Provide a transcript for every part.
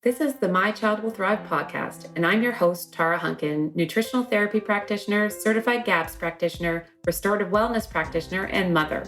This is the My Child Will Thrive podcast, and I'm your host, Tara Hunkin, nutritional therapy practitioner, certified GAPS practitioner, restorative wellness practitioner, and mother.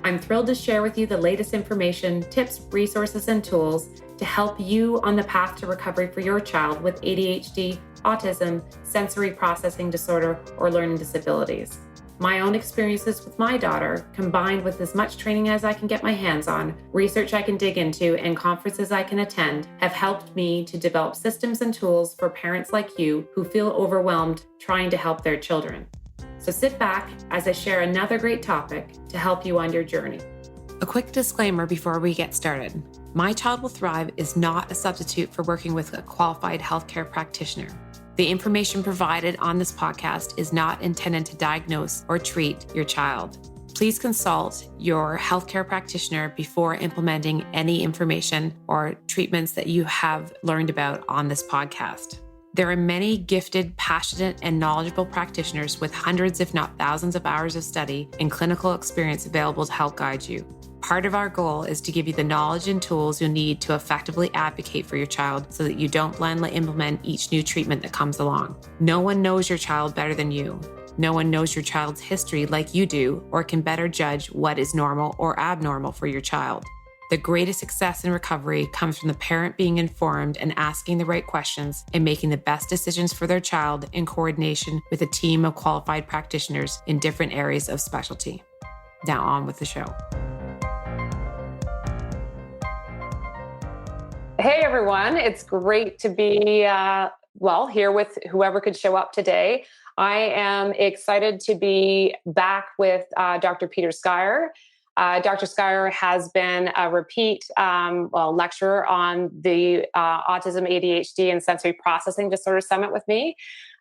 I'm thrilled to share with you the latest information, tips, resources, and tools to help you on the path to recovery for your child with ADHD, autism, sensory processing disorder, or learning disabilities. My own experiences with my daughter, combined with as much training as I can get my hands on, research I can dig into, and conferences I can attend, have helped me to develop systems and tools for parents like you who feel overwhelmed trying to help their children. So sit back as I share another great topic to help you on your journey. A quick disclaimer before we get started. My Child Will Thrive is not a substitute for working with a qualified healthcare practitioner. The information provided on this podcast is not intended to diagnose or treat your child. Please consult your healthcare practitioner before implementing any information or treatments that you have learned about on this podcast. There are many gifted, passionate, and knowledgeable practitioners with hundreds, if not thousands, of hours of study and clinical experience available to help guide you. Part of our goal is to give you the knowledge and tools you'll need to effectively advocate for your child so that you don't blindly implement each new treatment that comes along. No one knows your child better than you. No one knows your child's history like you do or can better judge what is normal or abnormal for your child. The greatest success in recovery comes from the parent being informed and asking the right questions and making the best decisions for their child in coordination with a team of qualified practitioners in different areas of specialty. Now on with the show. Hey everyone, it's great to be here with whoever could show up today. I am excited to be back with Dr. Peter Scheier. Dr. Scheier has been a repeat lecturer on the Autism, ADHD, and Sensory Processing Disorder Summit with me.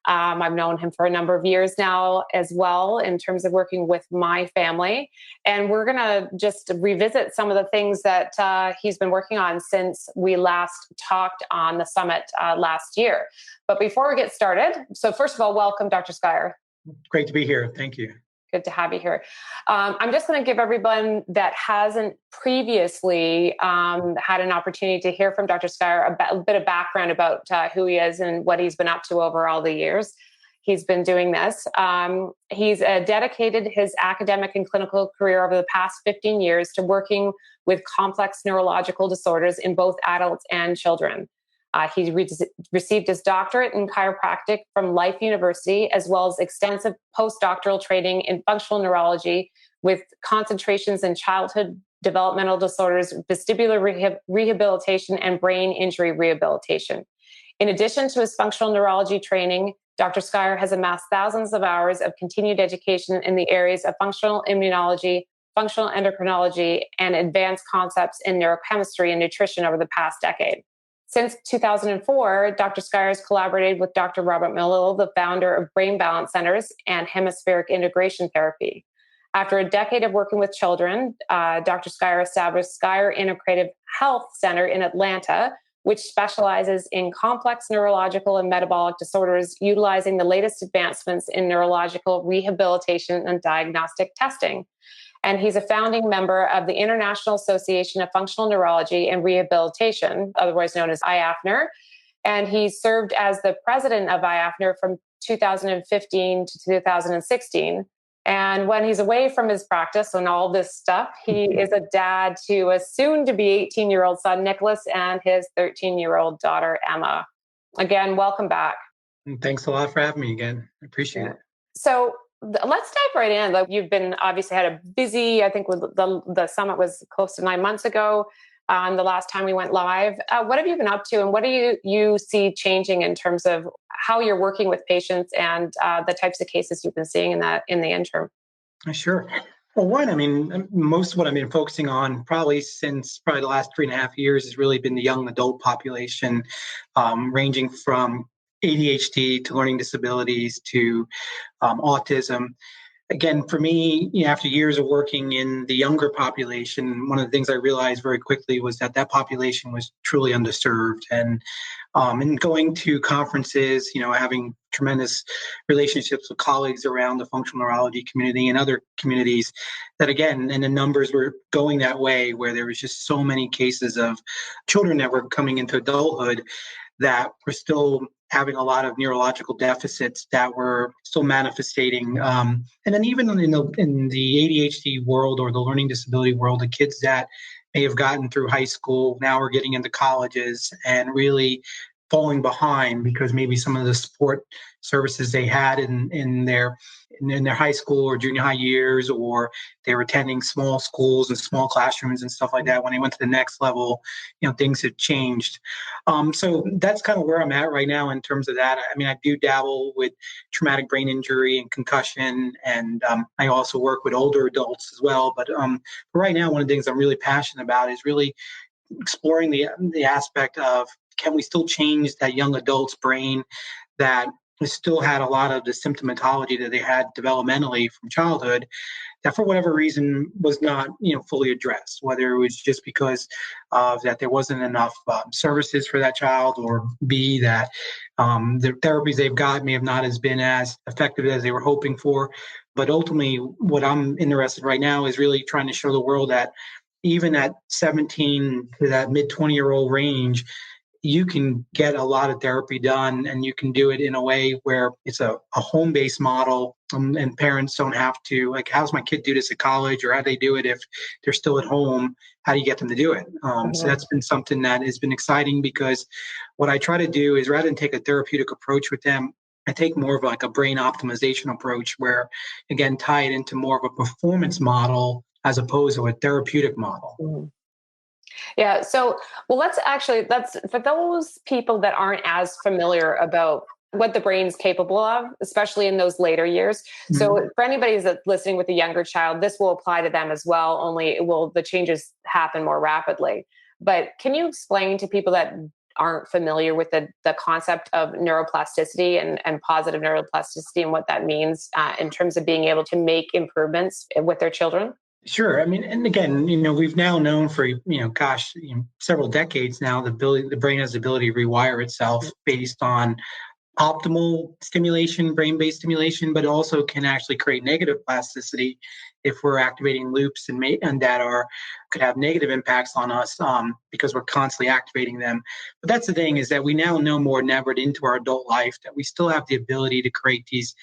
I've known him for a number of years now as well in terms of working with my family. And we're going to just revisit some of the things that he's been working on since we last talked on the summit last year. But before we get started, so first of all, welcome, Dr. Scheier. Great to be here. Thank you. Good to have you here. I'm just going to give everyone that hasn't previously had an opportunity to hear from Dr. Scheier a bit of background about who he is and what he's been up to over all the years he's been doing this. He's dedicated his academic and clinical career over the past 15 years to working with complex neurological disorders in both adults and children. He received his doctorate in chiropractic from Life University, as well as extensive postdoctoral training in functional neurology with concentrations in childhood developmental disorders, vestibular rehabilitation, and brain injury rehabilitation. In addition to his functional neurology training, Dr. Scheier has amassed thousands of hours of continued education in the areas of functional immunology, functional endocrinology, and advanced concepts in neurochemistry and nutrition over the past decade. Since 2004, Dr. Scheier has collaborated with Dr. Robert Melville, the founder of Brain Balance Centers and Hemispheric Integration Therapy. After a decade of working with children, Dr. Scheier established Scheier Integrative Health Center in Atlanta, which specializes in complex neurological and metabolic disorders, utilizing the latest advancements in neurological rehabilitation and diagnostic testing. And he's a founding member of the International Association of Functional Neurology and Rehabilitation, otherwise known as IAFNR. And he served as the president of IAFNR from 2015 to 2016. And when he's away from his practice and all this stuff, he is a dad to a soon-to-be 18-year-old son, Nicholas, and his 13-year-old daughter, Emma. Again, welcome back. Thanks a lot for having me again. I appreciate it. So let's dive right in. Like, you've been obviously had a busy, I think the summit was close to 9 months ago. The last time we went live, what have you been up to, and what do you see changing in terms of how you're working with patients and the types of cases you've been seeing in the interim? Sure. Well, most of what I've been focusing on since the last 3.5 years has really been the young adult population, ranging from ADHD to learning disabilities to autism. Again, for me, after years of working in the younger population, one of the things I realized very quickly was that population was truly underserved. And in going to conferences, having tremendous relationships with colleagues around the functional neurology community and other communities that, again, and the numbers were going that way, where there was just so many cases of children that were coming into adulthood that were still having a lot of neurological deficits that were still manifesting. And then even in the ADHD world or the learning disability world, the kids that may have gotten through high school now are getting into colleges and really falling behind because maybe some of the support services they had in their high school or junior high years, or they were attending small schools and small classrooms and stuff like that. When they went to the next level, things have changed. So that's kind of where I'm at right now in terms of that. I mean, I do dabble with traumatic brain injury and concussion, and I also work with older adults as well. But right now, one of the things I'm really passionate about is really exploring the aspect of, can we still change that young adult's brain that still had a lot of the symptomatology that they had developmentally from childhood that for whatever reason was not fully addressed, whether it was just because of that there wasn't enough services for that child, or B, that the therapies they've got may have not as been as effective as they were hoping for. But ultimately, what I'm interested in right now is really trying to show the world that even at 17 to that mid 20-year-old range, you can get a lot of therapy done, and you can do it in a way where it's a home-based model, and parents don't have to, like, how's my kid do this at college, or how do they do it if they're still at home? How do you get them to do it? So that's been something that has been exciting, because what I try to do is, rather than take a therapeutic approach with them, I take more of like a brain optimization approach where, again, tie it into more of a performance model as opposed to a therapeutic model. Yeah. So, well, that's for those people that aren't as familiar about what the brain's capable of, especially in those later years. So for anybody that's listening with a younger child, this will apply to them as well, only the changes happen more rapidly. But can you explain to people that aren't familiar with the concept of neuroplasticity and positive neuroplasticity and what that means in terms of being able to make improvements with their children? Sure. I mean, and again, we've now known for, several decades now, the brain has the ability to rewire itself based on optimal stimulation, brain-based stimulation, but also can actually create negative plasticity if we're activating loops and that could have negative impacts on us because we're constantly activating them. But that's the thing, is that we now know more than ever into our adult life that we still have the ability to create these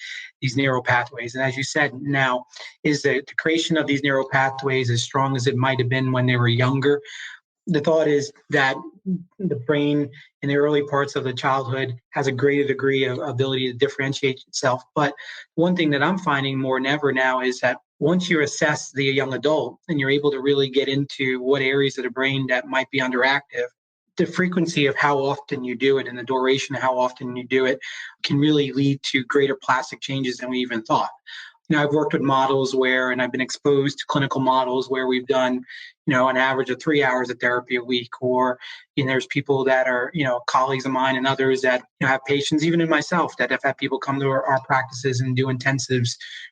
neural pathways. And as you said, now is the creation of these neural pathways as strong as it might have been when they were younger? The thought is that the brain in the early parts of the childhood has a greater degree of ability to differentiate itself. But one thing that I'm finding more than ever now is that once you assess the young adult and you're able to really get into what areas of the brain that might be underactive, the frequency of how often you do it and the duration of how often you do it can really lead to greater plastic changes than we even thought. I've worked with models and I've been exposed to clinical models where we've done, an average of 3 hours of therapy a week, or, there's people that are, colleagues of mine and others that have patients, even in myself, that have had people come to our practices and do intensives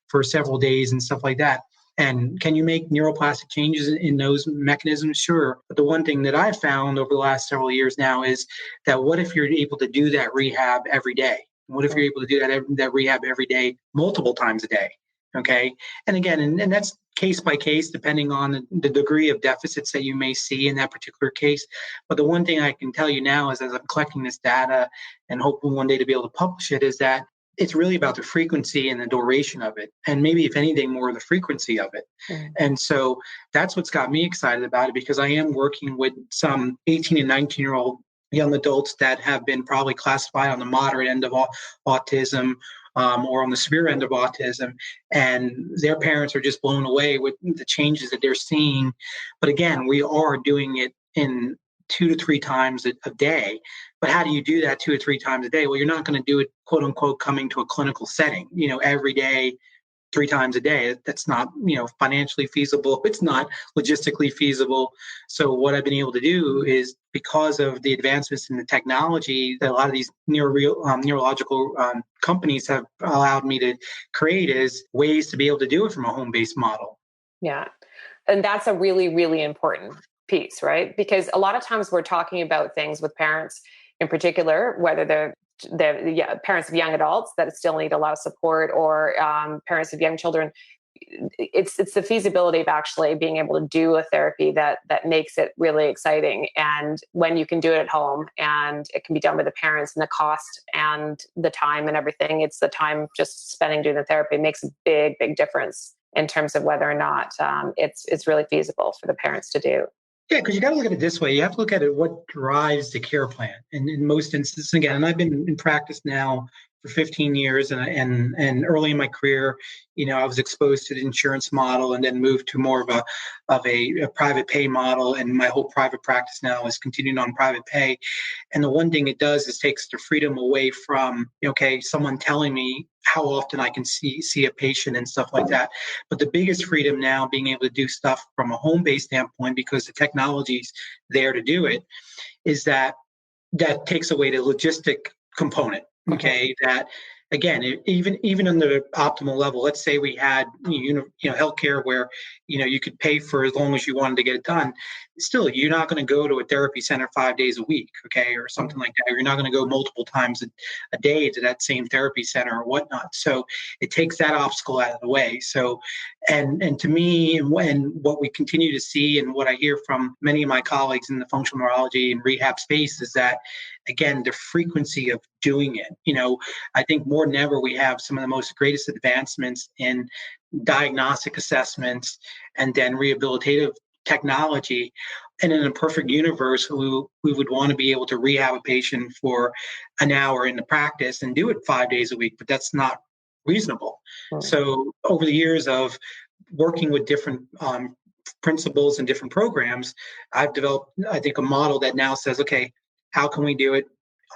for several days and stuff like that. And can you make neuroplastic changes in those mechanisms? Sure. But the one thing that I've found over the last several years now is that what if you're able to do that rehab every day? What if you're able to do that rehab every day, multiple times a day? Okay. And again, and that's case by case, depending on the degree of deficits that you may see in that particular case. But the one thing I can tell you now is, as I'm collecting this data and hoping one day to be able to publish it, is that it's really about the frequency and the duration of it. And maybe, if anything, more the frequency of it. And so that's what's got me excited about it, because I am working with some 18 and 19-year-old young adults that have been probably classified on the moderate end of autism, or on the severe end of autism, and their parents are just blown away with the changes that they're seeing. But again, we are doing it in 2 to 3 times a day. But how do you do that 2 or 3 times a day? Well, you're not going to do it, quote unquote, coming to a clinical setting, every day, 3 times a day. That's not, financially feasible. It's not logistically feasible. So what I've been able to do is, because of the advancements in the technology that a lot of these neurological companies have allowed me to create, is ways to be able to do it from a home-based model. Yeah. And that's a really, really important piece, right? Because a lot of times we're talking about things with parents in particular, whether they're parents of young adults that still need a lot of support, or parents of young children. It's the feasibility of actually being able to do a therapy that makes it really exciting. And when you can do it at home and it can be done with the parents, and the cost and the time and everything, it's the time just spending doing the therapy makes a big difference in terms of whether or not it's really feasible for the parents to do. Yeah, because you got to look at it this way. You have to look at it what drives the care plan. And in most instances, again, and I've been in practice now for 15 years, and early in my career, I was exposed to the insurance model, and then moved to more of a private pay model. And my whole private practice now is continuing on private pay. And the one thing it does is takes the freedom away from, okay, someone telling me how often I can see a patient and stuff like that. But the biggest freedom now, being able to do stuff from a home-based standpoint, because the technology's there to do it, is that takes away the logistic component. Okay, that again, even on the optimal level, let's say we had healthcare where you could pay for as long as you wanted to get it done. Still, you're not going to go to a therapy center 5 days a week, okay, or something like that. Or you're not going to go multiple times a day to that same therapy center or whatnot. So it takes that obstacle out of the way. So, and to me, and what we continue to see, and what I hear from many of my colleagues in the functional neurology and rehab space, is that again, the frequency of doing it. I think more than ever, we have some of the most greatest advancements in diagnostic assessments and then rehabilitative technology. And in a perfect universe, we would want to be able to rehab a patient for an hour in the practice and do it 5 days a week, but that's not reasonable. Right. So over the years of working with different principles and different programs, I've developed, I think, a model that now says, okay, how can we do it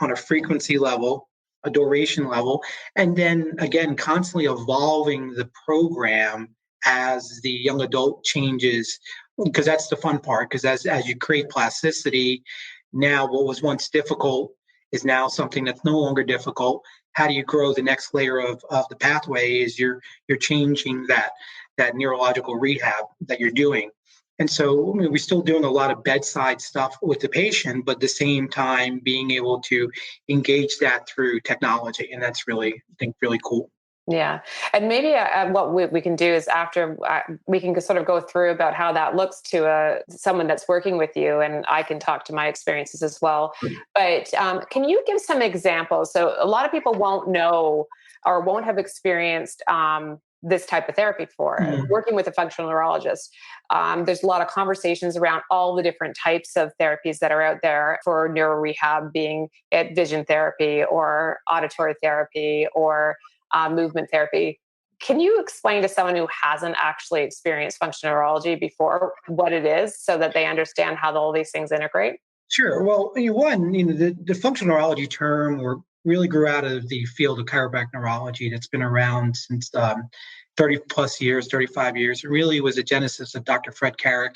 on a frequency level, a duration level, and then again, constantly evolving the program as the young adult changes, because that's the fun part. Because as you create plasticity, now what was once difficult is now something that's no longer difficult. How do you grow the next layer of the pathway? Is you're changing that neurological rehab that you're doing. And so we're still doing a lot of bedside stuff with the patient, but at the same time being able to engage that through technology. And that's really, I think, really cool. Yeah. And maybe what we can do is after we can sort of go through about how that looks to someone that's working with you, and I can talk to my experiences as well. But can you give some examples? So a lot of people won't know or won't have experienced this type of therapy for working with a functional neurologist. There's a lot of conversations around all the different types of therapies that are out there for neuro rehab, being it vision therapy or auditory therapy or movement therapy. Can you explain to someone who hasn't actually experienced functional neurology before what it is, so that they understand how all these things integrate? Sure. Well, the functional neurology term really grew out of the field of chiropractic neurology that's been around since 30 plus years, 35 years. It really was a genesis of Dr. Fred Carrick.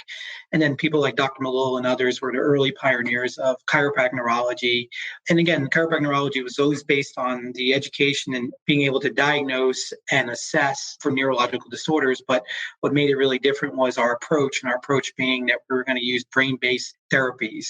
And then people like Dr. Malol and others were the early pioneers of chiropractic neurology. And again, chiropractic neurology was always based on the education and being able to diagnose and assess for neurological disorders. But what made it really different was our approach, and our approach being that we were going to use brain-based therapies.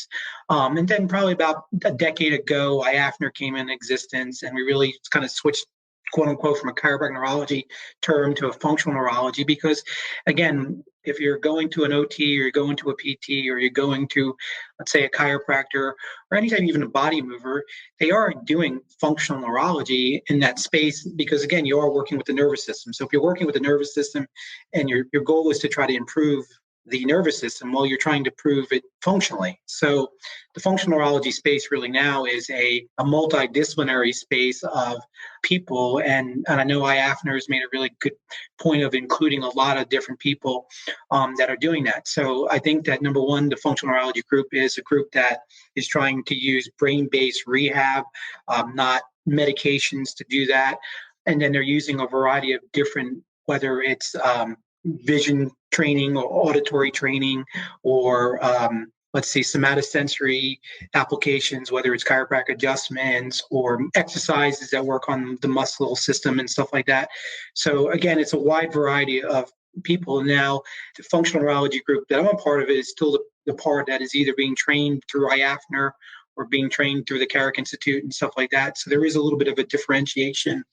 And then probably about a decade ago, IAFNR came into existence, and we really kind of switched, quote unquote, from a chiropractic neurology term to a functional neurology. Because again, if you're going to an OT, or you're going to a PT, or you're going to, let's say, a chiropractor, or anytime even a body mover, they are doing functional neurology in that space, because again, you are working with the nervous system. So if you're working with the nervous system and your goal is to try to improve the nervous system, well, you're trying to prove it functionally. So the functional neurology space really now is a multidisciplinary space of people. And I know IAFNR has made a really good point of including a lot of different people that are doing that. So I think that number one, the functional neurology group is a group that is trying to use brain-based rehab, not medications to do that. And then they're using a variety of different, whether it's vision training or auditory training, or let's see, somatosensory applications, whether it's chiropractic adjustments or exercises that work on the muscle system and stuff like that. So again, it's a wide variety of people. Now, the functional neurology group that I'm a part of is still the part that is either being trained through IAFNR or being trained through the Carrick Institute and stuff like that. So there is a little bit of a differentiation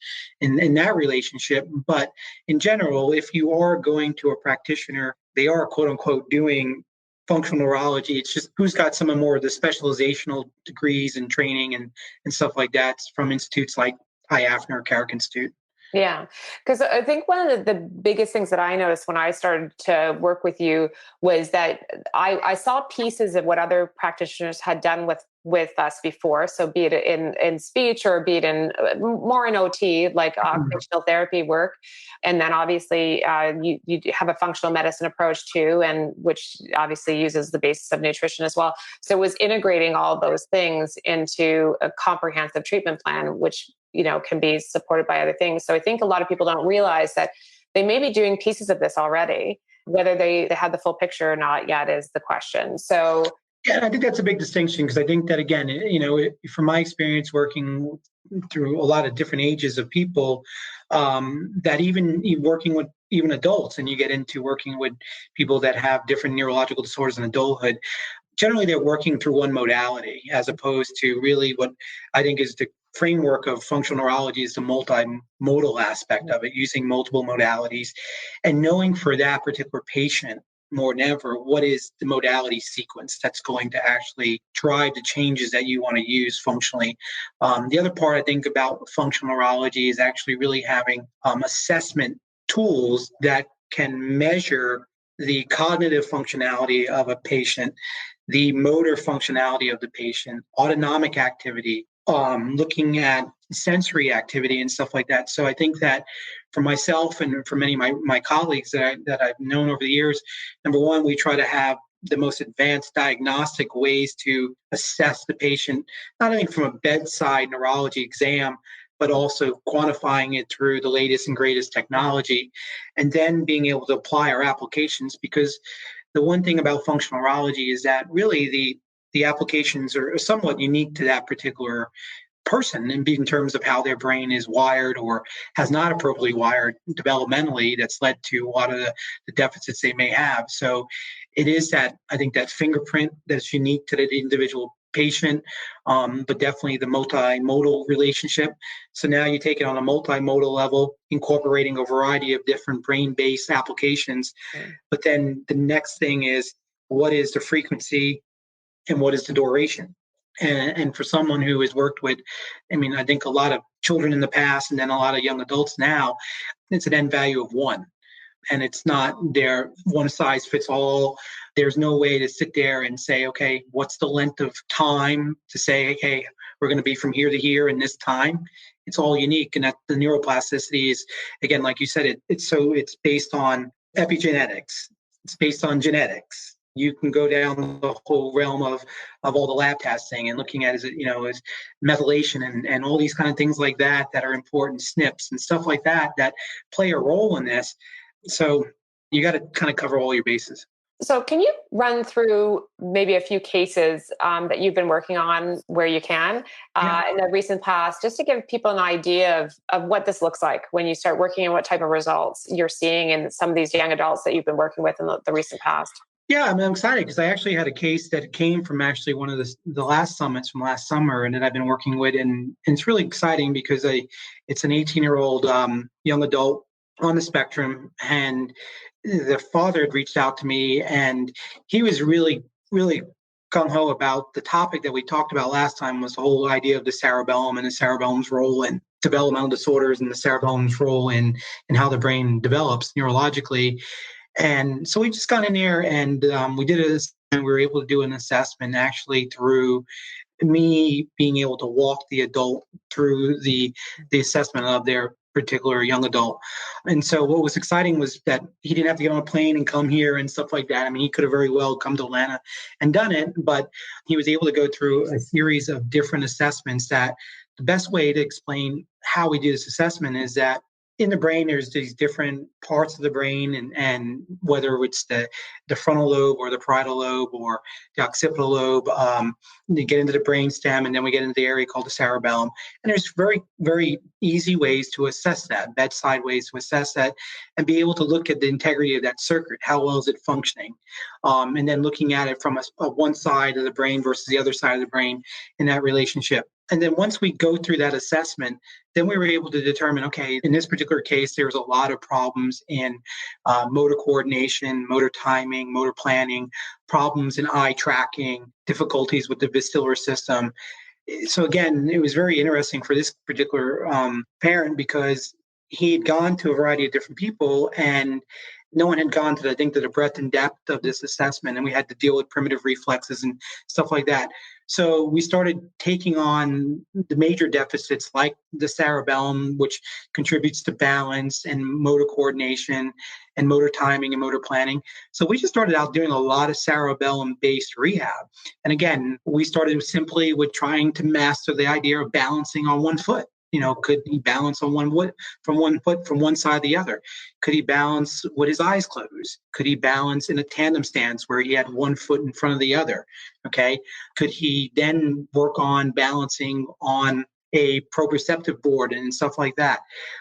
in that relationship. But in general, if you are going to a practitioner, they are quote unquote doing functional neurology. It's just who's got some of more of the specializational degrees and training and stuff like that from institutes like IAFNA or Carrick Institute. Yeah, because I think one of the biggest things that I noticed when I started to work with you was that I saw pieces of what other practitioners had done with us before. So be it in speech or be it in more in OT, like occupational therapy work. And then obviously you have a functional medicine approach too, and which obviously uses the basis of nutrition as well. So it was integrating all those things into a comprehensive treatment plan, which can be supported by other things. So I think a lot of people don't realize that they may be doing pieces of this already. Whether they have the full picture or not yet is the question. So yeah, I think that's a big distinction because I think that, again, from my experience working through a lot of different ages of people, that even working with even adults, and you get into working with people that have different neurological disorders in adulthood, generally they're working through one modality as opposed to really what I think is the framework of functional neurology is the multimodal aspect of it, using multiple modalities and knowing for that particular patient more than ever what is the modality sequence that's going to actually drive the changes that you want to use functionally. The other part I think about functional neurology is actually really having assessment tools that can measure the cognitive functionality of a patient, the motor functionality of the patient, autonomic activity, looking at sensory activity and stuff like that. So I think that for myself and for many of my colleagues that I've known over the years, number one, we try to have the most advanced diagnostic ways to assess the patient, not only from a bedside neurology exam, but also quantifying it through the latest and greatest technology, and then being able to apply our applications. Because the one thing about functional neurology is that really the applications are somewhat unique to that particular person in terms of how their brain is wired or has not appropriately wired developmentally that's led to a lot of the deficits they may have. So it is that, I think, that fingerprint that's unique to the individual patient, but definitely the multimodal relationship. So now you take it on a multimodal level, incorporating a variety of different brain-based applications. But then the next thing is, what is the frequency and what is the duration? And for someone who has worked with, I think a lot of children in the past and then a lot of young adults now, it's an end value of one. And it's not their one size fits all. There's no way to sit there and say, okay, what's the length of time to say, okay, we're going to be from here to here in this time. It's all unique. And that the neuroplasticity is, again, like you said, it's based on epigenetics. It's based on genetics. You can go down the whole realm of all the lab testing and looking at is methylation and all these kind of things like that are important, SNPs and stuff like that play a role in this. So you got to kind of cover all your bases. So can you run through maybe a few cases that you've been working on where you can in the recent past, just to give people an idea of what this looks like when you start working and what type of results you're seeing in some of these young adults that you've been working with in the recent past? Yeah, I'm excited because I actually had a case that came from actually one of the last summits from last summer, and that I've been working with, and it's really exciting because it's an 18-year-old young adult on the spectrum, and the father had reached out to me, and he was really, really gung-ho about the topic that we talked about last time, was the whole idea of the cerebellum and the cerebellum's role in developmental disorders and the cerebellum's role in how the brain develops neurologically. And so we just got in there and we did this, and we were able to do an assessment actually through me being able to walk the adult through the assessment of their particular young adult. And so what was exciting was that he didn't have to get on a plane and come here and stuff like that. He could have very well come to Atlanta and done it, but he was able to go through a series of different assessments. That the best way to explain how we do this assessment is that in the brain, there's these different parts of the brain, and whether it's the frontal lobe or the parietal lobe or the occipital lobe, you get into the brain stem, and then we get into the area called the cerebellum. And there's very, very easy ways to assess that, bedside ways to assess that, and be able to look at the integrity of that circuit. How well is it functioning? And then looking at it from a one side of the brain versus the other side of the brain in that relationship. And then once we go through that assessment, then we were able to determine, okay, in this particular case, there was a lot of problems in motor coordination, motor timing, motor planning, problems in eye tracking, difficulties with the vestibular system. So again, it was very interesting for this particular parent because he had gone to a variety of different people, and no one had gone to the breadth and depth of this assessment, and we had to deal with primitive reflexes and stuff like that. So we started taking on the major deficits like the cerebellum, which contributes to balance and motor coordination and motor timing and motor planning. So we just started out doing a lot of cerebellum-based rehab. And again, we started simply with trying to master the idea of balancing on one foot. Could he balance on one foot from one side to the other? Could he balance with his eyes closed? Could he balance in a tandem stance where he had one foot in front of the other? Okay. Could he then work on balancing on a proprioceptive board and stuff like that?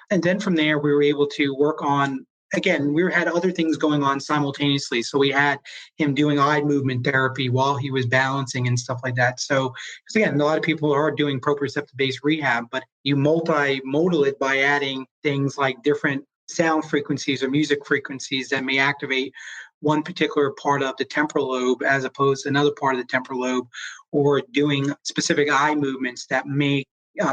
And then from there, we were able to work on, again, we had other things going on simultaneously. So we had him doing eye movement therapy while he was balancing and stuff like that. So, because again, a lot of people are doing proprioceptive-based rehab, but you multimodal it by adding things like different sound frequencies or music frequencies that may activate one particular part of the temporal lobe as opposed to another part of the temporal lobe, or doing specific eye movements that may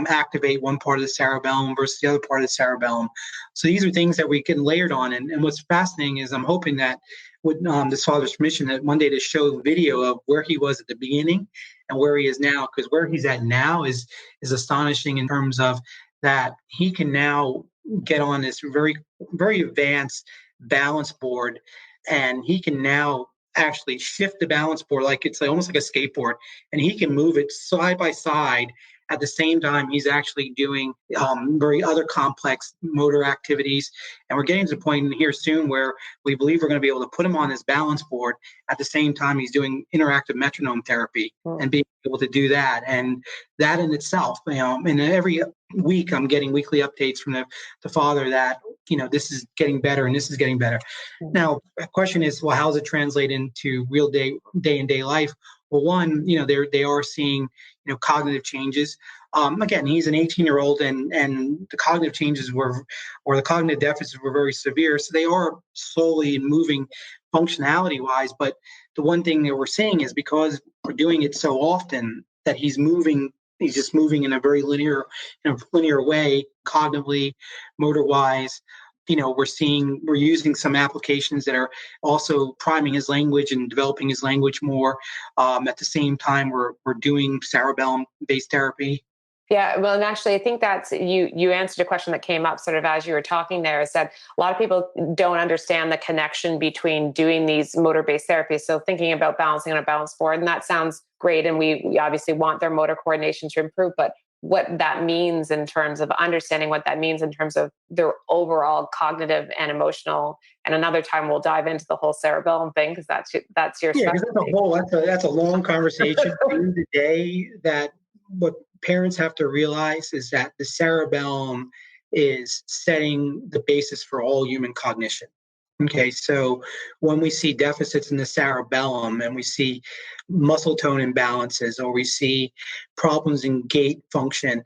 activate one part of the cerebellum versus the other part of the cerebellum. So these are things that we can layered on. And what's fascinating is I'm hoping that with this father's permission, that one day to show video of where he was at the beginning and where he is now, because where he's at now is astonishing in terms of that he can now get on this very, very advanced balance board, and he can now actually shift the balance board like it's almost like a skateboard, and he can move it side by side. At the same time, he's actually doing very other complex motor activities. And we're getting to the point here soon where we believe we're going to be able to put him on this balance board. At the same time, he's doing interactive metronome therapy and being able to do that. And that in itself, and every week I'm getting weekly updates from the father that, this is getting better and this is getting better. Now, the question is, well, how does it translate into real day-in-day life? Well, one, they are seeing, cognitive changes. Again, he's an 18-year-old, and the cognitive changes or the cognitive deficits were very severe. So they are slowly moving functionality-wise. But the one thing that we're seeing is because we're doing it so often that he's just moving in a very linear way, cognitively, motor-wise. We're using some applications that are also priming his language and developing his language more. At the same time, we're doing cerebellum-based therapy. Yeah, well, and actually, I think that's you answered a question that came up sort of as you were talking there, is that a lot of people don't understand the connection between doing these motor-based therapies. So thinking about balancing on a balance board, and that sounds great. And we obviously want their motor coordination to improve, but what that means in terms of understanding what that means in terms of their overall cognitive and emotional. And another time we'll dive into the whole cerebellum thing, because that's your specialty. That's a long conversation. At the end of the day, that what parents have to realize is that the cerebellum is setting the basis for all human cognition. Okay, so when we see deficits in the cerebellum and we see muscle tone imbalances, or we see problems in gait function,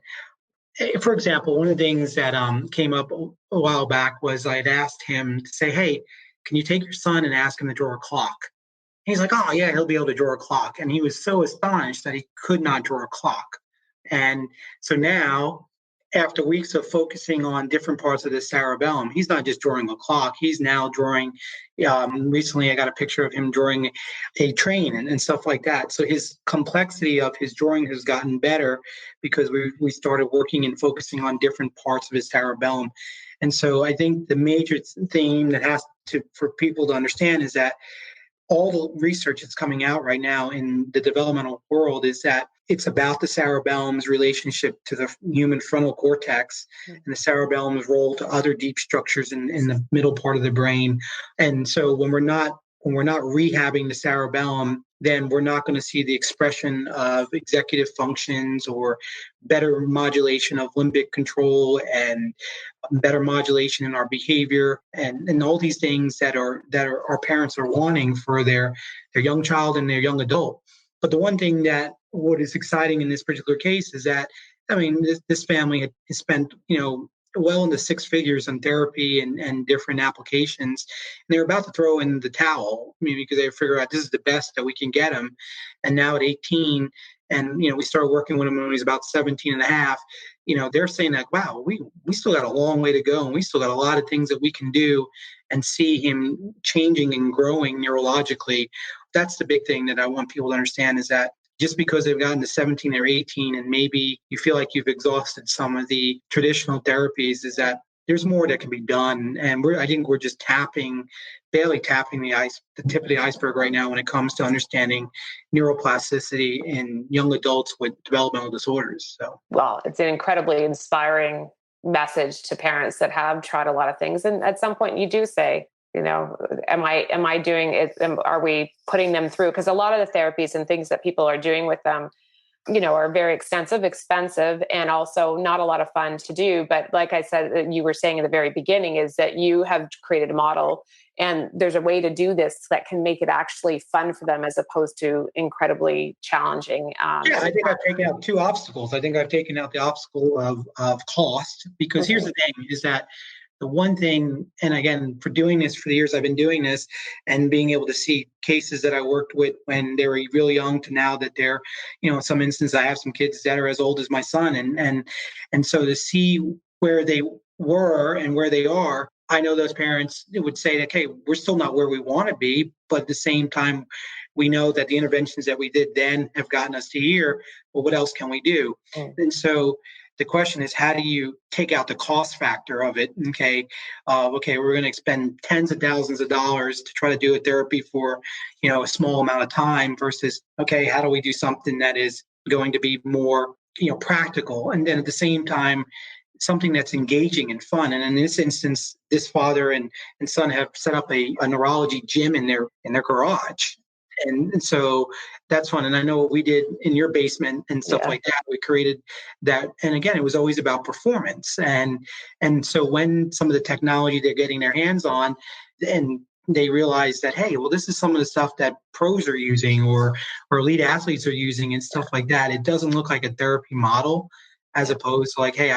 for example, one of the things that came up a while back was I'd asked him to say, hey, can you take your son and ask him to draw a clock? And he's like, oh, yeah, he'll be able to draw a clock. And he was so astonished that he could not draw a clock. And so now, after weeks of focusing on different parts of the cerebellum, he's not just drawing a clock. He's now drawing, recently I got a picture of him drawing a train and stuff like that. So his complexity of his drawing has gotten better because we started working and focusing on different parts of his cerebellum. And so I think the major thing that for people to understand is that all the research that's coming out right now in the developmental world is that it's about the cerebellum's relationship to the human frontal cortex and the cerebellum's role to other deep structures in the middle part of the brain. And so when we're not rehabbing the cerebellum, then we're not going to see the expression of executive functions or better modulation of limbic control and better modulation in our behavior and all these things that our parents are wanting for their young child and their young adult. But the one thing that what is exciting in this particular case is that, I mean, this family had spent, well into six figures on therapy and different applications. And they're about to throw in the towel, I mean, because they figure out this is the best that we can get him. And now at 18, and, we started working with him when he was about 17 and a half, they're saying that, wow, we still got a long way to go. And we still got a lot of things that we can do and see him changing and growing neurologically. That's the big thing that I want people to understand is that just because they've gotten to 17 or 18 and maybe you feel like you've exhausted some of the traditional therapies is that there's more that can be done. And I think we're just barely tapping the tip of the iceberg right now when it comes to understanding neuroplasticity in young adults with developmental disorders. So, well, it's an incredibly inspiring message to parents that have tried a lot of things. And at some point you do say, am I doing it? Are we putting them through? Because a lot of the therapies and things that people are doing with them, are very extensive, expensive, and also not a lot of fun to do. But like I said, you were saying at the very beginning is that you have created a model and there's a way to do this that can make it actually fun for them as opposed to incredibly challenging. I think I've taken out two obstacles. I think I've taken out the obstacle of cost, because here's the thing is that the one thing, and again, for doing this for the years I've been doing this and being able to see cases that I worked with when they were really young to now that they're, in some instances, I have some kids that are as old as my son. And so to see where they were and where they are, I know those parents would say that, okay, we're still not where we want to be, but at the same time, we know that the interventions that we did then have gotten us to here. Well, what else can we do? And so the question is, how do you take out the cost factor of it? Okay, we're going to expend tens of thousands of dollars to try to do a therapy for, a small amount of time versus, okay, how do we do something that is going to be more, practical? And then at the same time, something that's engaging and fun. And in this instance, this father and son have set up a neurology gym in their garage. And so that's fun. And I know what we did in your basement and stuff like that. We created that. And again, it was always about performance. And so when some of the technology they're getting their hands on, and they realize that, hey, well, this is some of the stuff that pros are using or elite athletes are using and stuff like that. It doesn't look like a therapy model as opposed to like, hey,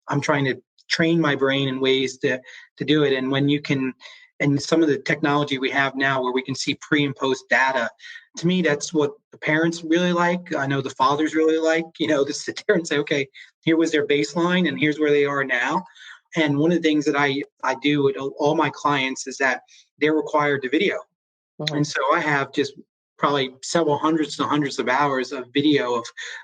I'm trying to train my brain in ways to do it. And when you can, and some of the technology we have now where we can see pre and post data, to me, that's what the parents really like. I know the fathers really like, to sit there and say, okay, here was their baseline and here's where they are now. And one of the things that I do with all my clients is that they're required to video. Mm-hmm. And so I have just probably several hundreds of hours of video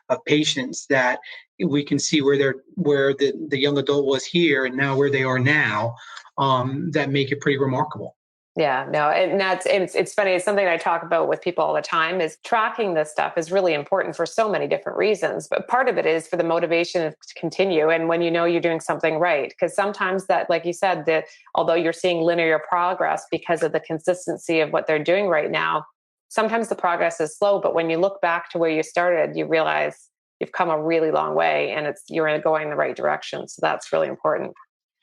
of patients that we can see where the young adult was here and now where they are now. That make it pretty remarkable. Yeah, no, and it's funny. It's something I talk about with people all the time is tracking this stuff is really important for so many different reasons. But part of it is for the motivation to continue. And when you're doing something right, because sometimes that, like you said, that although you're seeing linear progress because of the consistency of what they're doing right now, sometimes the progress is slow. But when you look back to where you started, you realize you've come a really long way and you're going in the right direction. So that's really important.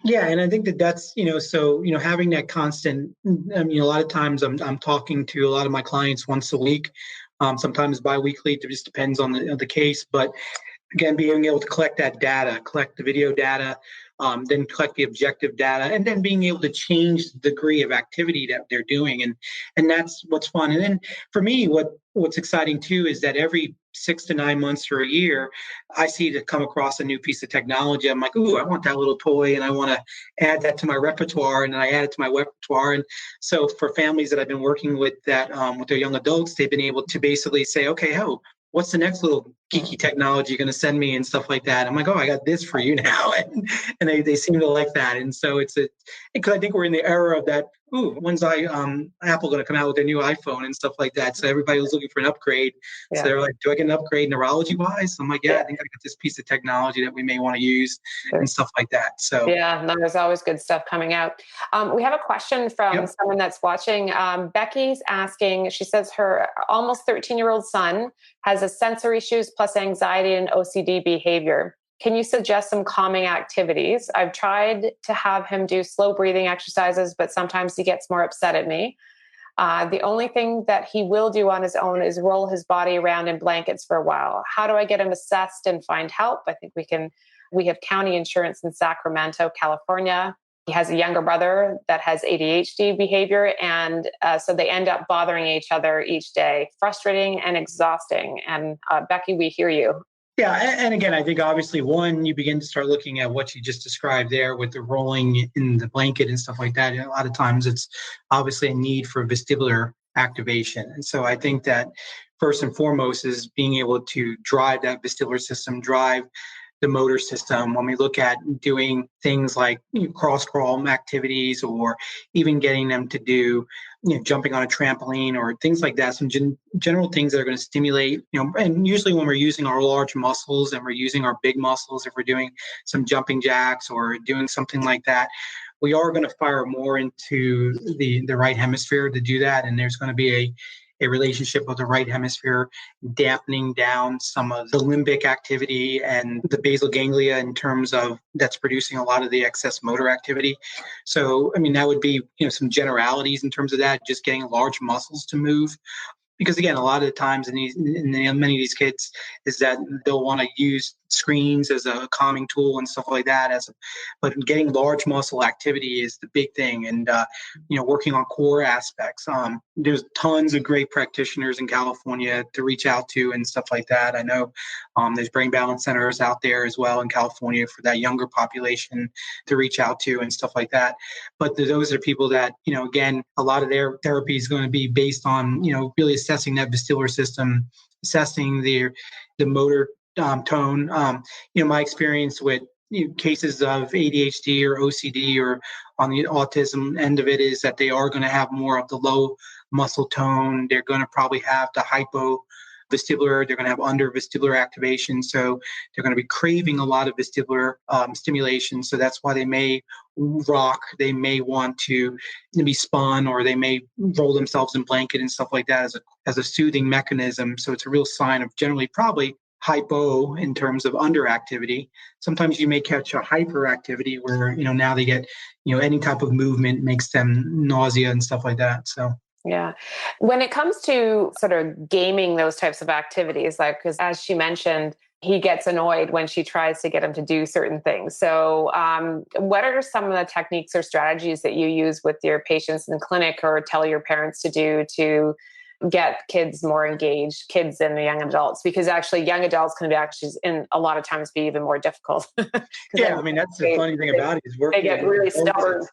Yeah, and I think that's having that constant. A lot of times I'm talking to a lot of my clients once a week, sometimes biweekly. It just depends on the case. But again, being able to collect that data, collect the video data, then collect the objective data, and then being able to change the degree of activity that they're doing, and that's what's fun. And then for me, what's exciting too is that every 6 to 9 months or a year, I see to come across a new piece of technology. I'm like, ooh, I want that little toy and I want to add that to my repertoire. And then I add it to my repertoire. And so for families that I've been working with that with their young adults, they've been able to basically say, okay, what's the next little geeky technology you're going to send me and stuff like that. I'm like, oh, I got this for you now. And they seem to like that. And so because I think we're in the era of that, ooh, when's Apple going to come out with their new iPhone and stuff like that? So everybody was looking for an upgrade. Yeah. So they're like, do I get an upgrade neurology wise? I'm like, yeah, I think I got this piece of technology that we may want to use and stuff like that. So yeah, no, there's always good stuff coming out. We have a question from someone that's watching. Becky's asking, she says her almost 13-year-old son has a sensory issues plus anxiety and OCD behavior. Can you suggest some calming activities? I've tried to have him do slow breathing exercises, but sometimes he gets more upset at me. The only thing that he will do on his own is roll his body around in blankets for a while. How do I get him assessed and find help? I think we have county insurance in Sacramento, California. He has a younger brother that has ADHD behavior. And so they end up bothering each other each day, frustrating and exhausting. And Becky, we hear you. Yeah. And again, I think obviously you begin to start looking at what you just described there with the rolling in the blanket and stuff like that. A lot of times it's obviously a need for vestibular activation. And so I think that first and foremost is being able to drive that vestibular system, drive the motor system. When we look at doing things like cross crawl activities, or even getting them to do jumping on a trampoline or things like that, some general things that are going to stimulate, and usually when we're using our large muscles and we're using our big muscles, if we're doing some jumping jacks or doing something like that, we are going to fire more into the right hemisphere to do that. And there's going to be a relationship with the right hemisphere, dampening down some of the limbic activity and the basal ganglia in terms of that's producing a lot of the excess motor activity. So, I mean, that would be, some generalities in terms of that, just getting large muscles to move. Because again, a lot of the times in many of these kids is that they'll want to use screens as a calming tool and stuff like that. But getting large muscle activity is the big thing, and working on core aspects. There's tons of great practitioners in California to reach out to and stuff like that. I know there's brain balance centers out there as well in California for that younger population to reach out to and stuff like that. But those are people that again, a lot of their therapy is going to be based on really assessing that vestibular system, assessing the motor tone. My experience with cases of ADHD or OCD or on the autism end of it is that they are going to have more of the low muscle tone. They're going to probably have the hypovestibular. They're going to have under vestibular activation. So they're going to be craving a lot of vestibular stimulation. So that's why they may rock. They may want to be spun, or they may roll themselves in blanket and stuff like that as a soothing mechanism. So it's a real sign of generally probably hypo in terms of underactivity. Sometimes you may catch a hyperactivity where now they get any type of movement makes them nausea and stuff like that. So yeah. When it comes to sort of gaming those types of activities, like, because as she mentioned, he gets annoyed when she tries to get him to do certain things. So what are some of the techniques or strategies that you use with your patients in the clinic or tell your parents to do to get kids more engaged, kids and the young adults? Because actually young adults can be actually in a lot of times be even more difficult. Yeah, I mean, that's the funny thing about it is working. They get really stubborn.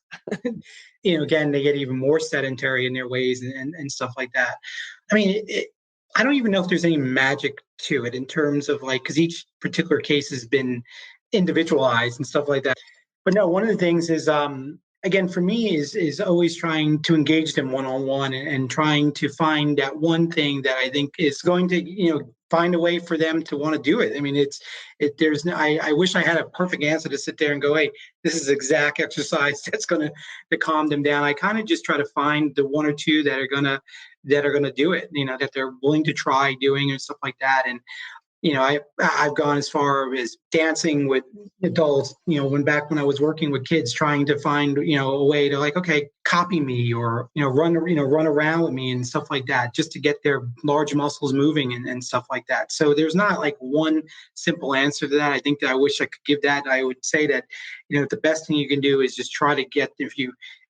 Again, they get even more sedentary in their ways and stuff like that. I mean, I don't even know if there's any magic to it in terms of because each particular case has been individualized and stuff like that. But no, one of the things is, again, for me is always trying to engage them one-on-one and trying to find that one thing that I think is going to, find a way for them to want to do it. I mean, I wish I had a perfect answer to sit there and go, hey, this is exact exercise that's going to calm them down. I kind of just try to find the one or two that are going to do it, that they're willing to try doing and stuff like that. And I've gone as far as dancing with adults, when I was working with kids, trying to find, a way to okay, copy me or, run around with me and stuff like that, just to get their large muscles moving and stuff like that. So there's not one simple answer to that. I think that I wish I could give that. I would say that, the best thing you can do is just try to get, if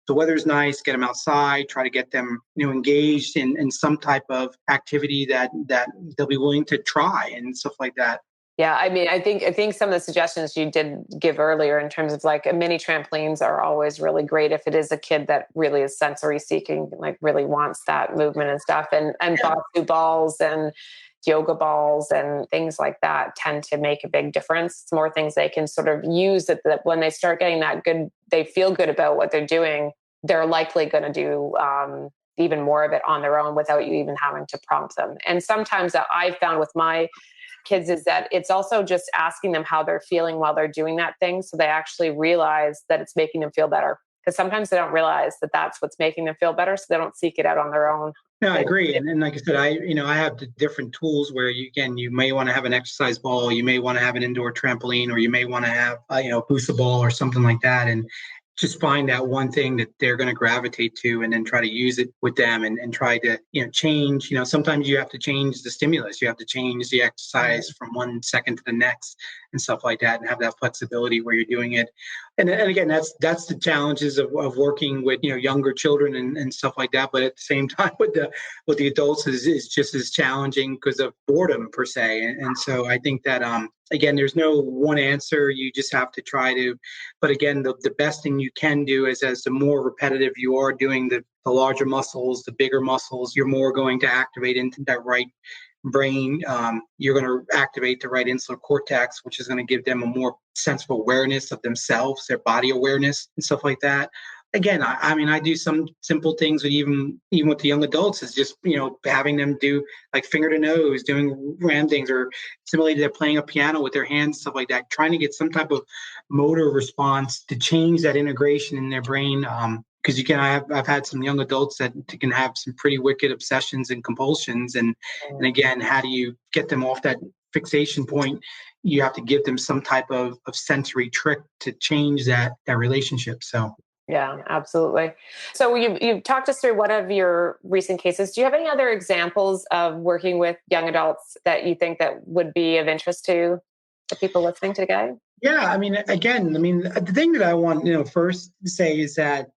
the weather's nice, get them outside, try to get them, engaged in some type of activity that they'll be willing to try and stuff like that. Yeah, I mean, I think some of the suggestions you did give earlier in terms of mini trampolines are always really great if it is a kid that really is sensory seeking, really wants that movement and stuff, and balls and yoga balls and things like that tend to make a big difference. It's more things they can sort of use that when they start getting that good, they feel good about what they're doing, they're likely going to do even more of it on their own without you even having to prompt them. And sometimes that I've found with my kids is that it's also just asking them how they're feeling while they're doing that thing. So they actually realize that it's making them feel better. Because sometimes they don't realize that that's what's making them feel better. So they don't seek it out on their own. No, I agree. And like I said, I have the different tools where you may want to have an exercise ball, you may want to have an indoor trampoline, or you may want to have, a booster ball or something like that. And just find that one thing that they're going to gravitate to and then try to use it with them and try to, change. Sometimes you have to change the stimulus. You have to change the exercise from 1 second to the next and stuff like that, and have that flexibility where you're doing it. And again, that's the challenges of working with, younger children and stuff like that. But at the same time, with the adults is just as challenging because of boredom per se. And so I think that, again, there's no one answer. You just have to try to, but again, the best thing you can do is, as the more repetitive you are doing the larger muscles, the bigger muscles, you're more going to activate into that right brain. You're going to activate the right insular cortex, which is going to give them a more sense of awareness of themselves, their body awareness and stuff like that. Again, I do some simple things with even with the young adults, is just, having them do like finger to nose, doing random things, or similarly they're playing a piano with their hands, stuff like that, trying to get some type of motor response to change that integration in their brain. Because I've had some young adults that can have some pretty wicked obsessions and compulsions, and again, how do you get them off that fixation point? You have to give them some type of sensory trick to change that relationship. So. Yeah, absolutely. So you've talked us through one of your recent cases. Do you have any other examples of working with young adults that you think that would be of interest to the people listening today? Yeah, the thing that I want, first to say is that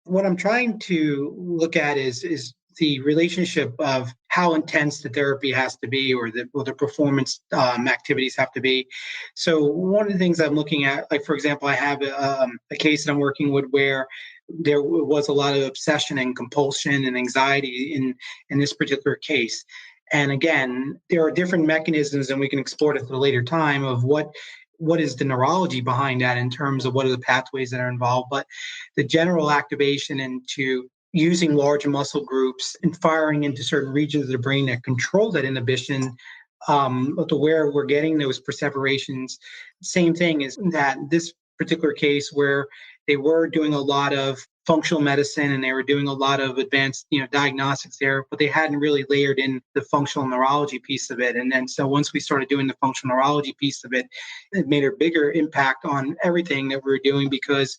what I'm trying to look at is the relationship of how intense the therapy has to be, or the performance activities have to be. So one of the things I'm looking at, like for example, I have a case that I'm working with where there was a lot of obsession and compulsion and anxiety in this particular case. And again, there are different mechanisms, and we can explore it at a later time, of what is the neurology behind that in terms of what are the pathways that are involved. But the general activation into using large muscle groups and firing into certain regions of the brain that control that inhibition, to where we're getting those perseverations. Same thing is that this particular case where they were doing a lot of functional medicine and they were doing a lot of advanced, diagnostics there, but they hadn't really layered in the functional neurology piece of it. And then so once we started doing the functional neurology piece of it, it made a bigger impact on everything that we were doing, because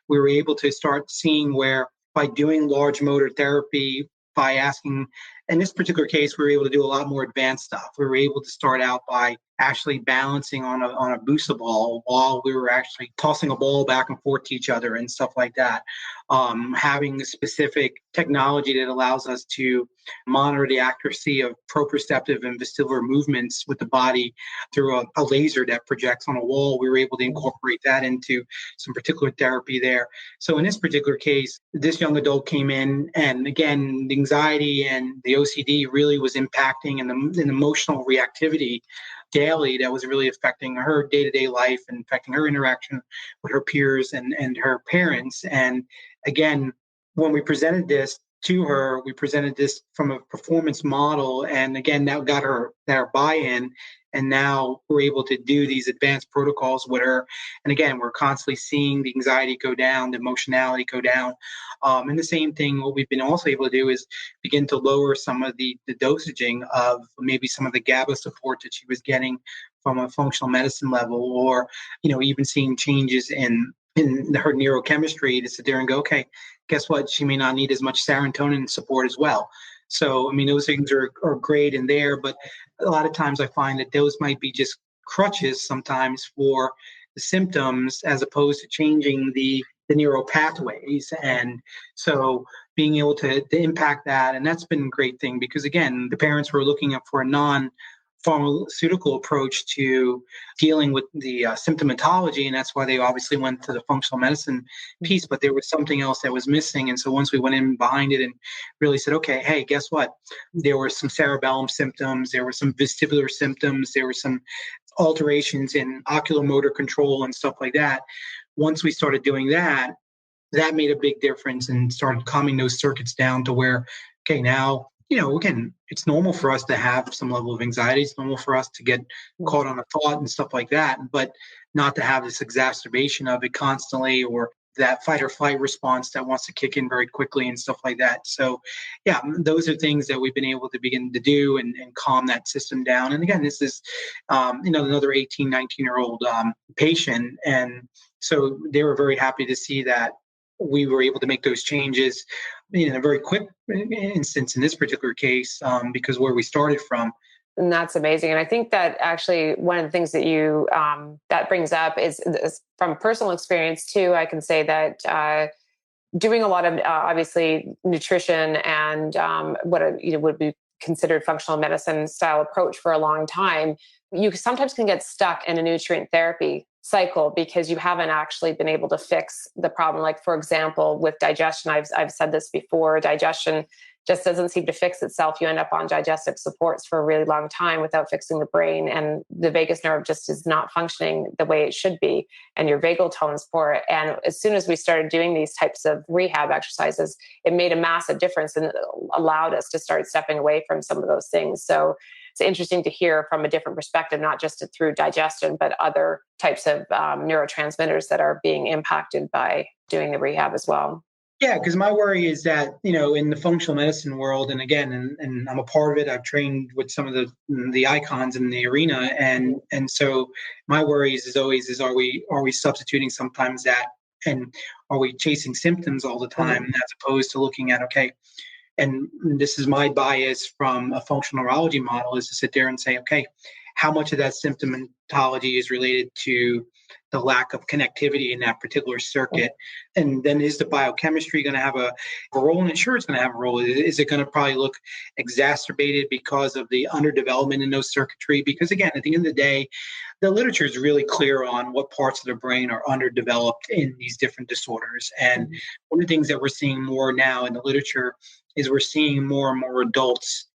we were able to start seeing where by doing large motor therapy, by asking, in this particular case, we were able to do a lot more advanced stuff. We were able to start out by actually balancing on a booster ball while we were actually tossing a ball back and forth to each other and stuff like that. Having a specific technology that allows us to monitor the accuracy of proprioceptive and vestibular movements with the body through a laser that projects on a wall. We were able to incorporate that into some particular therapy there. So in this particular case, this young adult came in, and again, the anxiety and the OCD really was impacting, and the emotional reactivity daily that was really affecting her day-to-day life and affecting her interaction with her peers and her parents. And again, when we presented this to her, we presented this from a performance model, and again, that got her buy-in. And now we're able to do these advanced protocols with her. And again, we're constantly seeing the anxiety go down, the emotionality go down. And the same thing, what we've been also able to do is begin to lower some of the dosaging of maybe some of the GABA support that she was getting from a functional medicine level, or, even seeing changes in her neurochemistry to sit there and go, okay, guess what? She may not need as much serotonin support as well. So, those things are great in there, but a lot of times I find that those might be just crutches sometimes for the symptoms, as opposed to changing the neural pathways. And so being able to impact that, and that's been a great thing, because again, the parents were looking up for a pharmaceutical approach to dealing with the symptomatology, and that's why they obviously went to the functional medicine piece. But there was something else that was missing, and so once we went in behind it and really said, okay, hey, guess what? There were some cerebellum symptoms, there were some vestibular symptoms, there were some alterations in oculomotor control and stuff like that. Once we started doing that, that made a big difference and started calming those circuits down to where, okay, now, again, it's normal for us to have some level of anxiety. It's normal for us to get caught on a thought and stuff like that, but not to have this exacerbation of it constantly, or that fight or flight response that wants to kick in very quickly and stuff like that. So, yeah, those are things that we've been able to begin to do and calm that system down. And again, this is, another 18, 19-year-old patient. And so they were very happy to see that we were able to make those changes in a very quick instance in this particular case, because where we started from. And that's amazing. And I think that actually one of the things that you that brings up is from personal experience too. I can say that doing a lot of obviously nutrition and would be considered functional medicine style approach for a long time, you sometimes can get stuck in a nutrient therapy cycle because you haven't actually been able to fix the problem. Like, for example, with digestion, I've said this before, digestion just doesn't seem to fix itself. You end up on digestive supports for a really long time without fixing the brain. And the vagus nerve just is not functioning the way it should be. And your vagal tone is poor. And as soon as we started doing these types of rehab exercises, it made a massive difference and allowed us to start stepping away from some of those things. So it's interesting to hear from a different perspective, not just through digestion, but other types of neurotransmitters that are being impacted by doing the rehab as well. Yeah, because my worry is that, in the functional medicine world, and again, and I'm a part of it, I've trained with some of the icons in the arena. And so my worry is always, are we substituting sometimes that, and are we chasing symptoms all the time, as opposed to looking at, okay, and this is my bias from a functional neurology model, is to sit there and say, okay, how much of that symptomatology is related to the lack of connectivity in that particular circuit? And then is the biochemistry going to have a role? And sure, it's going to have a role. Is it going to probably look exacerbated because of the underdevelopment in those circuitry? Because again, at the end of the day, the literature is really clear on what parts of the brain are underdeveloped in these different disorders. And one of the things that we're seeing more now in the literature is we're seeing more and more adults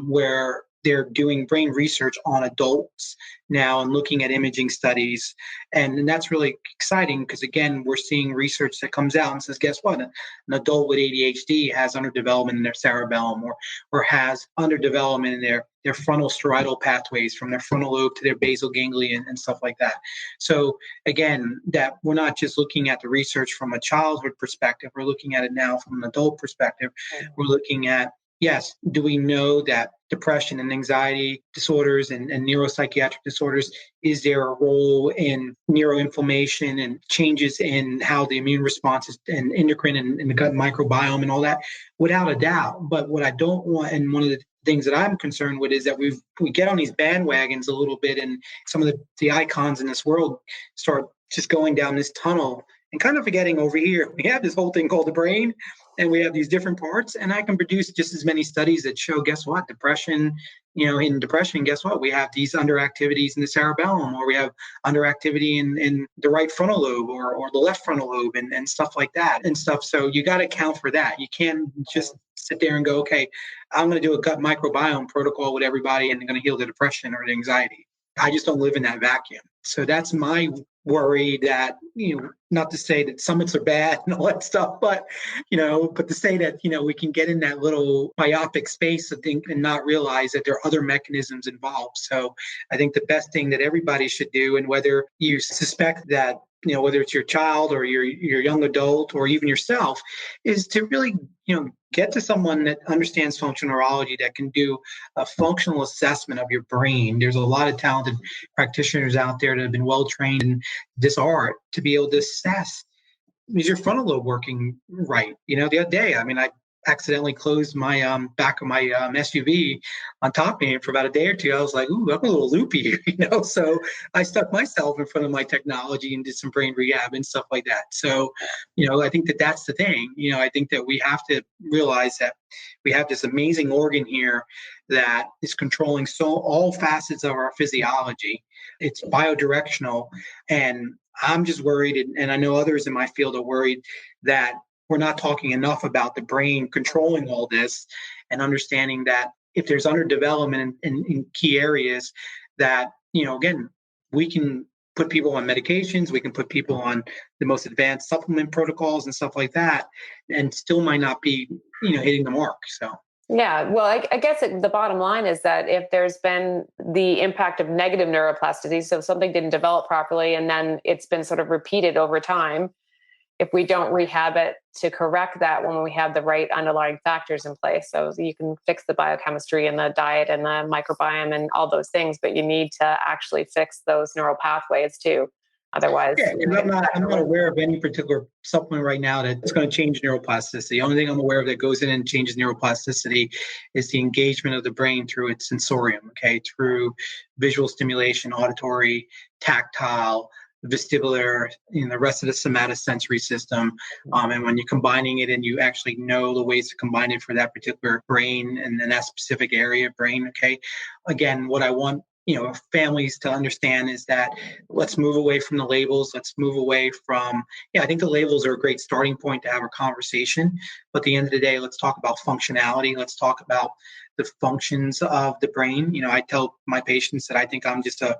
where they're doing brain research on adults now and looking at imaging studies. And that's really exciting because, again, we're seeing research that comes out and says, guess what? An adult with ADHD has underdevelopment in their cerebellum or has underdevelopment in their frontal striatal pathways from their frontal lobe to their basal ganglion and stuff like that. So, again, that we're not just looking at the research from a childhood perspective. We're looking at it now from an adult perspective. We're looking at, yes, do we know that depression and anxiety disorders and neuropsychiatric disorders, is there a role in neuroinflammation and changes in how the immune responses and endocrine and the gut microbiome and all that? Without a doubt. But what I don't want, and one of the things that I'm concerned with, is that we get on these bandwagons a little bit, and some of the icons in this world start just going down this tunnel and kind of forgetting over here. We have this whole thing called the brain, and we have these different parts, and I can produce just as many studies that show, guess what, depression, in depression, guess what, we have these underactivities in the cerebellum, or we have underactivity in the right frontal lobe or the left frontal lobe and stuff like that and stuff. So you got to account for that. You can't just sit there and go, okay, I'm going to do a gut microbiome protocol with everybody and I'm going to heal the depression or the anxiety. I just don't live in that vacuum. So that's my worry, that, not to say that summits are bad and all that stuff, but to say that, we can get in that little myopic space, I think, and not realize that there are other mechanisms involved. So I think the best thing that everybody should do, and whether you suspect that, whether it's your child or your young adult or even yourself, is to really, get to someone that understands functional neurology, that can do a functional assessment of your brain. There's a lot of talented practitioners out there that have been well trained in this art to be able to assess, is your frontal lobe working right? The other day, I accidentally closed my back of my SUV on top of me for about a day or two. I was like, ooh, I'm a little loopy here, So I stuck myself in front of my technology and did some brain rehab and stuff like that. So, I think that that's the thing. I think that we have to realize that we have this amazing organ here that is controlling all facets of our physiology. It's biodirectional, and I'm just worried, and I know others in my field are worried that we're not talking enough about the brain controlling all this and understanding that if there's underdevelopment in key areas, that, again, we can put people on medications, we can put people on the most advanced supplement protocols and stuff like that, and still might not be, hitting the mark. So. Yeah, well, I guess the bottom line is that if there's been the impact of negative neuroplasticity, so something didn't develop properly and then it's been sort of repeated over time, if we don't rehab it to correct that when we have the right underlying factors in place. So you can fix the biochemistry and the diet and the microbiome and all those things, but you need to actually fix those neural pathways too. Otherwise, yeah, and I'm not aware of any particular supplement right now that's going to change neuroplasticity. The only thing I'm aware of that goes in and changes neuroplasticity is the engagement of the brain through its sensorium, okay, through visual stimulation, auditory, tactile, vestibular, the rest of the somatosensory system. And when you're combining it and you actually know the ways to combine it for that particular brain and then that specific area of brain, okay. Again, what I want families to understand is that let's move away from the labels. Let's move away from, I think the labels are a great starting point to have a conversation. But at the end of the day, let's talk about functionality. Let's talk about the functions of the brain. I tell my patients that I think I'm just a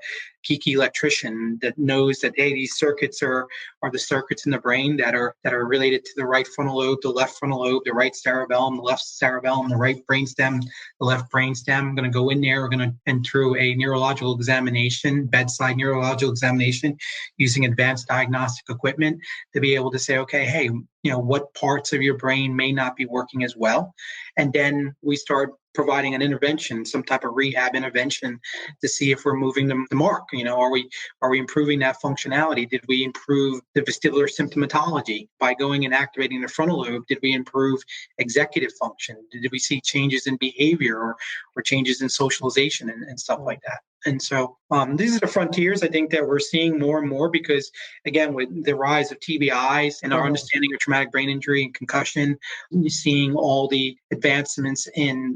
geeky electrician that knows that, hey, these circuits are the circuits in the brain that are related to the right frontal lobe, the left frontal lobe, the right cerebellum, the left cerebellum, the right brainstem, the left brainstem. I'm going to go in there. We're going to, and through a neurological examination, bedside neurological examination, using advanced diagnostic equipment to be able to say, okay, hey, what parts of your brain may not be working as well. And then we start providing an intervention, some type of rehab intervention to see if we're moving the mark. Are we improving that functionality? Did we improve the vestibular symptomatology by going and activating the frontal lobe? Did we improve executive function? Did we see changes in behavior or changes in socialization and stuff like that? And so these are the frontiers I think that we're seeing more and more because, again, with the rise of TBIs and our understanding of traumatic brain injury and concussion, you're seeing all the advancements in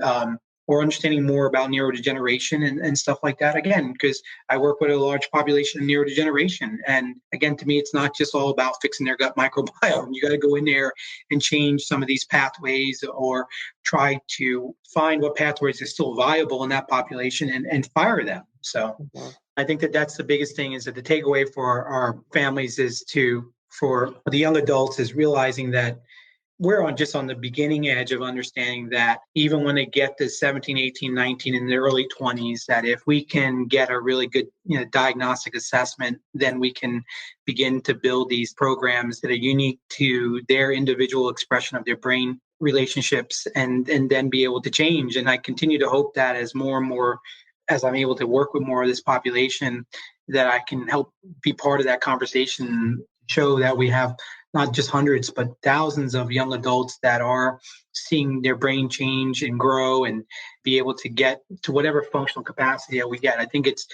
or understanding more about neurodegeneration and stuff like that. Again, because I work with a large population of neurodegeneration. And again, to me, it's not just all about fixing their gut microbiome. You got to go in there and change some of these pathways or try to find what pathways are still viable in that population and fire them. So I think that that's the biggest thing is that the takeaway for our families for the young adults is realizing that we're on the beginning edge of understanding that even when they get to 17, 18, 19 in their early 20s, that if we can get a really good diagnostic assessment, then we can begin to build these programs that are unique to their individual expression of their brain relationships and then be able to change. And I continue to hope that as more and more, as I'm able to work with more of this population, that I can help be part of that conversation, show that we have not just hundreds, but thousands of young adults that are seeing their brain change and grow and be able to get to whatever functional capacity that we get. I think it's,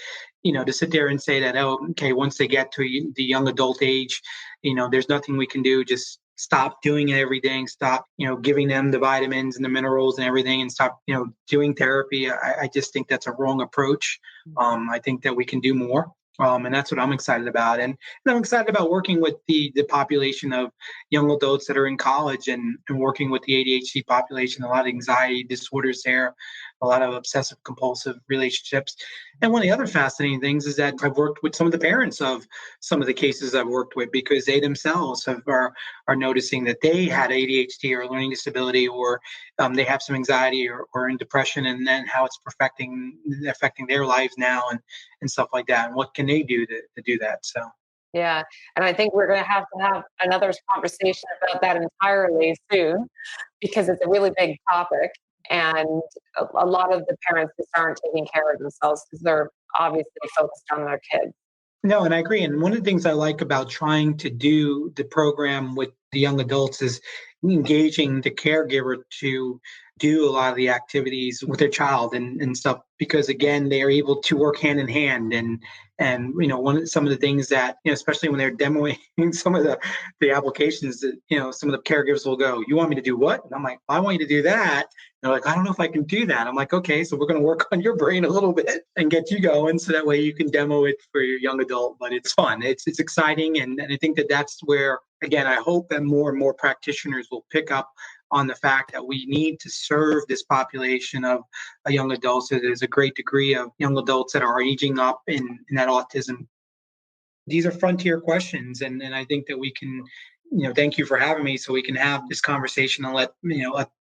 to sit there and say that, oh, okay, once they get to the young adult age, there's nothing we can do. Just stop doing everything, stop, giving them the vitamins and the minerals and everything and stop, doing therapy. I just think that's a wrong approach. I think that we can do more. And that's what I'm excited about. And I'm excited about working with the population of young adults that are in college and working with the ADHD population, a lot of anxiety disorders there, a lot of obsessive compulsive relationships. And one of the other fascinating things is that I've worked with some of the parents of some of the cases I've worked with because they themselves are noticing that they had ADHD or learning disability or they have some anxiety or in depression, and then how it's affecting their lives now and stuff like that. And what can they do to do that? So. Yeah. And I think we're going to have another conversation about that entirely soon because it's a really big topic. And a lot of the parents just aren't taking care of themselves because they're obviously focused on their kids. No, and I agree. And one of the things I like about trying to do the program with the young adults is engaging the caregiver to do a lot of the activities with their child and stuff, because again, they are able to work hand in hand. And some of the things that, especially when they're demoing some of the applications, that some of the caregivers will go, "You want me to do what?" And I'm like, "I want you to do that." They're like, "I don't know if I can do that." I'm like, "Okay, so we're going to work on your brain a little bit and get you going, so that way you can demo it for your young adult." But it's fun, it's exciting, and I think that's where, again, I hope that more and more practitioners will pick up on the fact that we need to serve this population of young adults. So there's a great degree of young adults that are aging up in that autism. These are frontier questions, and I think that we can, thank you for having me, so we can have this conversation and let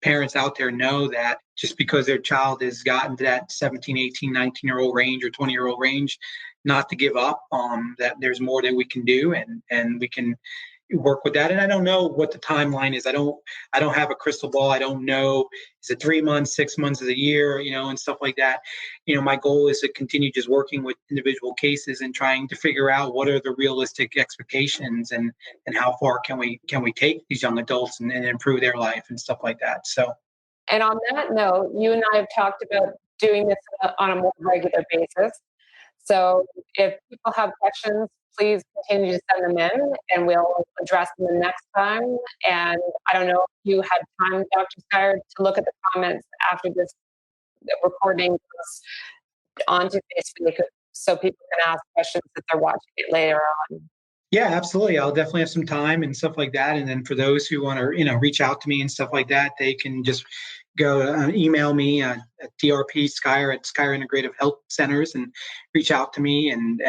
parents out there know that just because their child has gotten to that 17, 18, 19-year-old range or 20-year-old range, not to give up, that there's more that we can do, and we can work with that. And I don't know what the timeline is. I don't have a crystal ball. I don't know, is it 3 months, 6 months, of the year, and stuff like that. My goal is to continue just working with individual cases and trying to figure out what are the realistic expectations, and how far can we take these young adults and improve their life and stuff like that. So, And on that note, you and I have talked about doing this on a more regular basis. So if people have questions, please continue to send them in, and we'll address them the next time. And I don't know if you had time, Dr. Skyer, to look at the comments after this recording goes onto Facebook, so people can ask questions if they're watching it later on. Yeah, absolutely. I'll definitely have some time and stuff like that. And then for those who want to, reach out to me and stuff like that, they can just go email me at DRP Skyer at Skyer Integrative Health Centers and reach out to me. And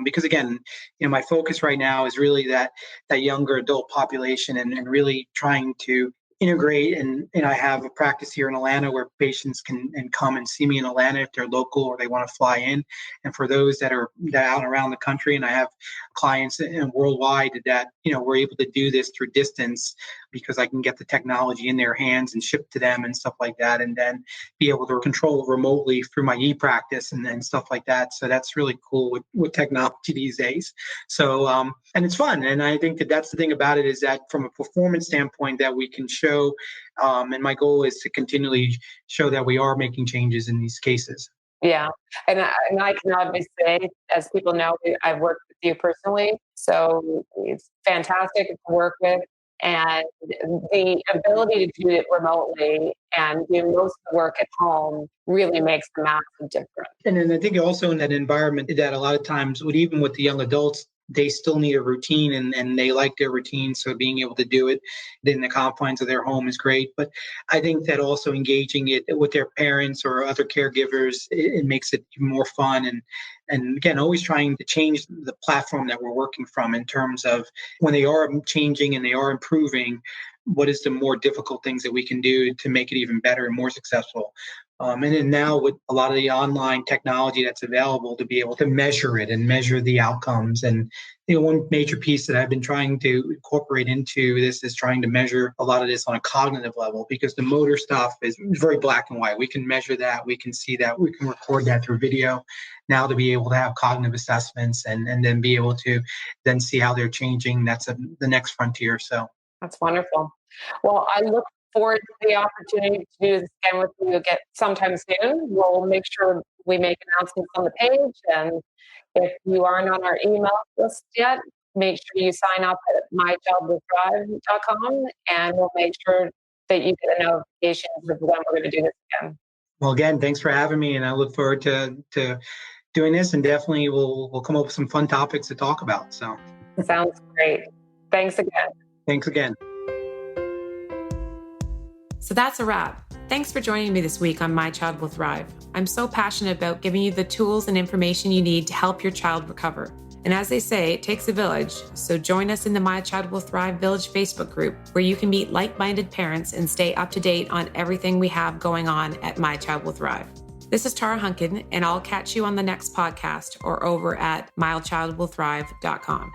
because again, my focus right now is really that younger adult population, and really trying to integrate. And I have a practice here in Atlanta where patients can come and see me in Atlanta if they're local or they want to fly in. And for those that are out and around the country, and I have clients worldwide that we're able to do this through distance, because I can get the technology in their hands and ship to them and stuff like that, and then be able to control remotely through my e-practice and stuff like that. So that's really cool with technology these days. So and it's fun, and I think that's the thing about it, is that from a performance standpoint that we can show, and my goal is to continually show that we are making changes in these cases. Yeah. And I can obviously say, as people know, I've worked with you personally. So it's fantastic to work with. And the ability to do it remotely and do most of the work at home really makes a massive difference. And then I think also in that environment that a lot of times, even with the young adults, they still need a routine, and they like their routine. So being able to do it in the confines of their home is great. But I think that also engaging it with their parents or other caregivers, it makes it more fun. And again, always trying to change the platform that we're working from, in terms of when they are changing and they are improving, what is the more difficult things that we can do to make it even better and more successful. And then now with a lot of the online technology that's available, to be able to measure it and measure the outcomes. And one major piece that I've been trying to incorporate into this is trying to measure a lot of this on a cognitive level, because the motor stuff is very black and white. We can measure that, we can see that, we can record that through video. Now to be able to have cognitive assessments and then be able to then see how they're changing, that's the next frontier. So that's wonderful. Well, I look forward to the opportunity to do this again with you again sometime soon. We'll make sure we make announcements on the page. And if you aren't on our email list yet, make sure you sign up at mychildwiththrive.com, and we'll make sure that you get a notification of when we're going to do this again. Well, again, thanks for having me, and I look forward to doing this, and definitely we'll come up with some fun topics to talk about. So sounds great. Thanks again. Thanks again. So that's a wrap. Thanks for joining me this week on My Child Will Thrive. I'm so passionate about giving you the tools and information you need to help your child recover. And as they say, it takes a village. So join us in the My Child Will Thrive Village Facebook group, where you can meet like-minded parents and stay up to date on everything we have going on at My Child Will Thrive. This is Tara Hunkin, and I'll catch you on the next podcast or over at mychildwillthrive.com.